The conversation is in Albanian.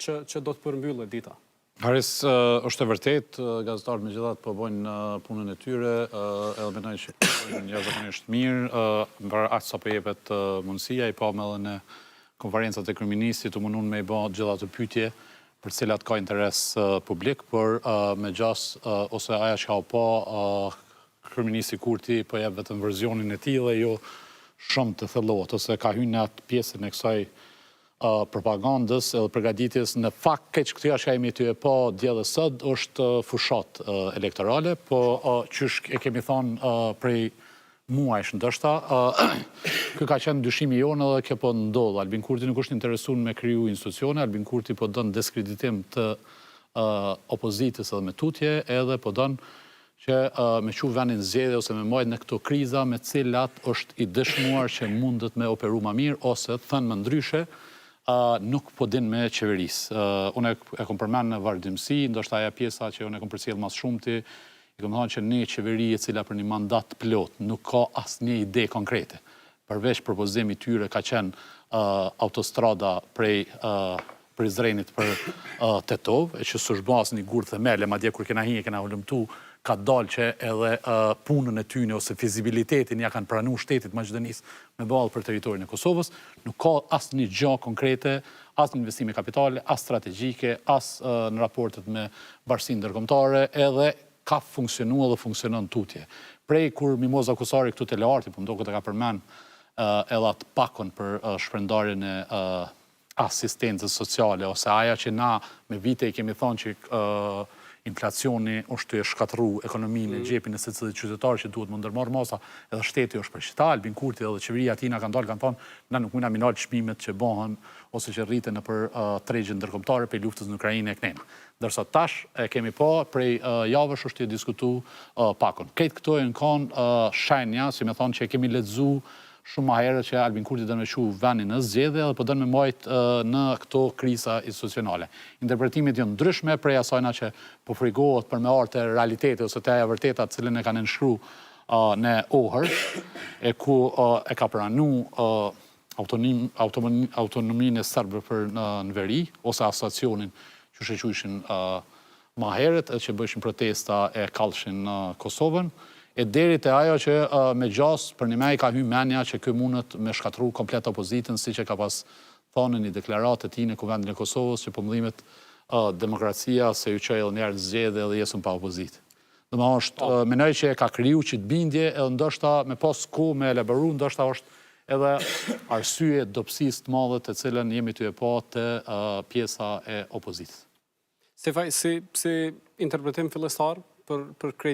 që do të përmbyllet dita? Haris, është e vërtet, gazetarët me gjithat po bojnë punën e tyre, edhe mendoj që bojnë jashtëzakonisht mirë, për aq sa po jepet mundësia, i pa me edhe në konferencat e kryeministit të mundun me i bë gjitha të pyetje për cilat ka interes publik, por me gjas ose aja që ka pa kryeministi Kurti po jep vetëm verzionin e tij dhe jo shumë të thellohet, ose ka hyrë në atë pjesën e kësaj propagandës edhe përgatitjes. Në fakt, keq këtyja që jemi ty e pa dje dhe sot, është fushat elektorale, po qysh e kemi thonë prej muajsh ndoshta, kë ka qenë dyshimi jonë edhe kjo po ndodh. Albin Kurti nuk është interesuar me kriju institucione, Albin Kurti po don diskreditim të opozitës edhe me tutje, edhe po don që me quv vendin zgjedhje ose me majt në këto kriza me cilat është i dëshmuar që mundet me operu ma mirë, ose thënë më ndryshe, nuk po din me qeveris. Unë e kom përmen në vazhdimsi, ndoshta aja pjesa që unë e kom përcjell mas shumëti, i kom thonë që një qeveri e cila për një mandat plot nuk ka asë një ide konkrete. Përveç propozimi tyre ka qenë autostrada prej Prizrenit për Tetov, e që së shbas një gurë themele, ma dje kur kena hinje, kena hullumtu, ka dalë që edhe punën e tyne ose fizibilitetin ja kanë pranu shtetit Maqedonisë me balë për teritorin e Kosovës, nuk ka asë një gjë konkrete, asë në investime kapitale, asë strategjike, asë në raportet me bashkësinë ndërkombëtare, edhe ka funksionu edhe funksionon tutje. Prej kur Mimoza Kusari këtu te Learti, po mdo këtë ka përmen edhe atë pakon për shpërndarjen e asistencës sociale, ose aja që na me vite i kemi thonë që inflacioni është të shkatru ekonominë e gjepin e secilit qytetar që duhet më ndërmarrë masa, edhe shteti është përqita, Albin Kurti edhe qeveria tina kanë dalë, kanë thonë, na nuk muna minal çmimet që bëhen ose që rriten në për tregjen ndërkombëtare për luftës në Ukrainë e kënejnë. Dërsa tash e kemi pa, prej javësh është të diskutu pakon. Këtë këto e në kanë shenja, si me thonë që e kemi lexu shumë ma herët që Albin Kurti dënë me shu venin në zgjedhje dhe po dënë me majtë në këto krisa institucionale. Interpretimit janë ndryshme prej asajna që po frigohet për me artë e realiteti ose të aja vërtetat cilën e kanë nënshkru në ohër, e ku e ka pranu autonominë e serbëve për në veri, ose asociacionin që shëqyshin ma herët, e që bëshin protesta e kalshin në Kosovën, e deri të ajo që me gjas për një me i ka hy menja që kë mundet me shkatru komplet opozitën, si që ka pas thonë një deklarat e ti në Kuvendin e Kosovës, që pëmdhimet demokracia se ju që edhe njerë zgjedhe dhe jesën pa opozitë. Dhe ma është, menoj që e ka kriju që të bindje, edhe ndoshta me pas ku me elaboru, ndoshta është edhe arsye dopsis të madhe të cilën jemi të e pa të pjesa e opozitës. Si interpretim fillestar për kreditin